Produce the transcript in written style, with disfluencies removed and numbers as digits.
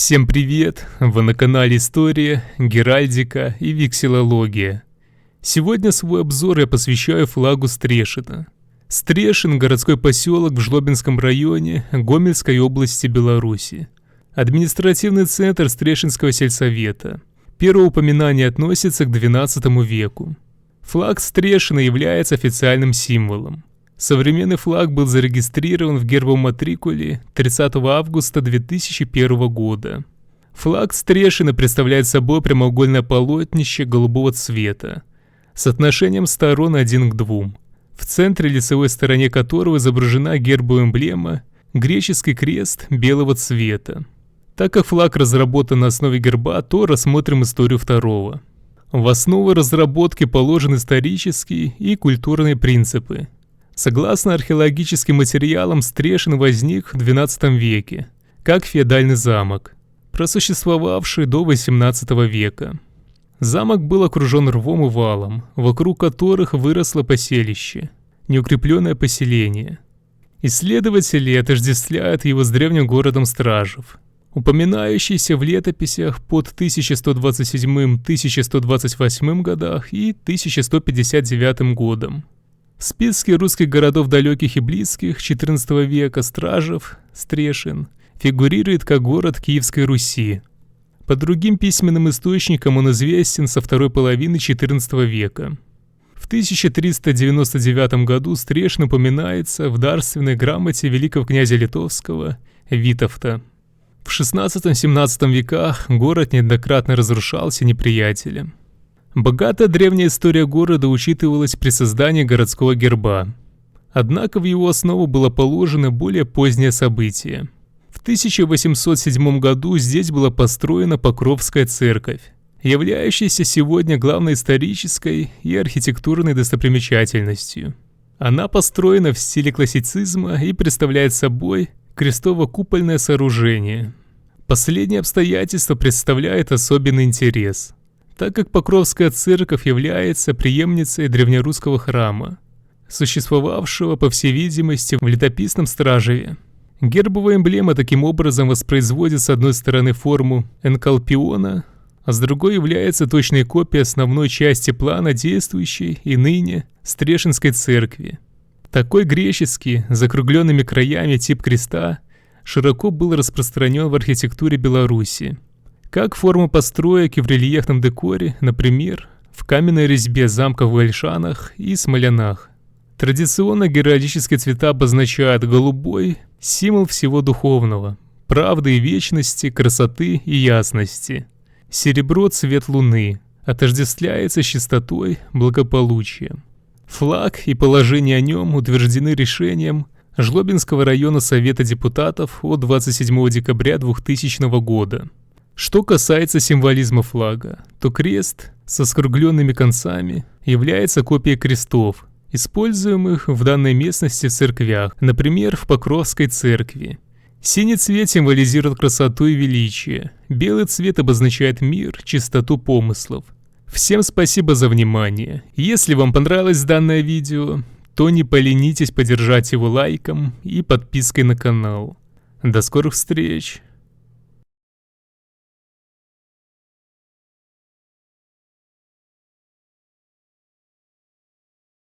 Всем привет! Вы на канале История, Геральдика и Вексилология. Сегодня свой обзор я посвящаю флагу Стрешина. Стрешин – городской поселок в Жлобинском районе Гомельской области Беларуси. Административный центр Стрешинского сельсовета. Первое упоминание относится к XII веку. Флаг Стрешина является официальным символом. Современный флаг был зарегистрирован в гербовом матрикуле 30 августа 2001 года. Флаг Стрешина представляет собой прямоугольное полотнище голубого цвета с отношением сторон 1 к 2, в центре лицевой стороне которого изображена гербовая эмблема греческий крест белого цвета. Так как флаг разработан на основе герба, то рассмотрим историю второго. В основу разработки положены исторические и культурные принципы. Согласно археологическим материалам, Стрешин возник в XII веке, как феодальный замок, просуществовавший до XVIII века. Замок был окружен рвом и валом, вокруг которых выросло поселище, неукрепленное поселение. Исследователи отождествляют его с древним городом Стражев, упоминающийся в летописях под 1127-1128 годах и 1159 годом. В списке русских городов далеких и близких XIV века Стражев, Стрешин, фигурирует как город Киевской Руси. По другим письменным источникам он известен со второй половины XIV века. В 1399 году Стрешин упоминается в дарственной грамоте великого князя Литовского Витовта. В XVI-XVII веках город неоднократно разрушался неприятелем. Богатая древняя история города учитывалась при создании городского герба. Однако в его основу было положено более позднее событие. В 1807 году здесь была построена Покровская церковь, являющаяся сегодня главной исторической и архитектурной достопримечательностью. Она построена в стиле классицизма и представляет собой крестово-купольное сооружение. Последнее обстоятельство представляет особенный интерес, так как Покровская церковь является преемницей древнерусского храма, существовавшего, по всей видимости, в летописном Стражеве. Гербовая эмблема таким образом воспроизводит с одной стороны форму энкалпиона, а с другой является точной копией основной части плана действующей и ныне Стрешинской церкви. Такой греческий, с закругленными краями тип креста широко был распространен в архитектуре Беларуси, как форма построек и в рельефном декоре, например, в каменной резьбе замков в Ольшанах и Смолянах. Традиционно геральдические цвета обозначают голубой – символ всего духовного, правды и вечности, красоты и ясности. Серебро – цвет луны, отождествляется с чистотой, благополучием. Флаг и положение о нем утверждены решением Жлобинского района Совета депутатов от 27 декабря 2000 года. Что касается символизма флага, то крест со скругленными концами является копией крестов, используемых в данной местности в церквях, например, в Покровской церкви. Синий цвет символизирует красоту и величие, белый цвет обозначает мир, чистоту помыслов. Всем спасибо за внимание. Если вам понравилось данное видео, то не поленитесь поддержать его лайком и подпиской на канал. До скорых встреч!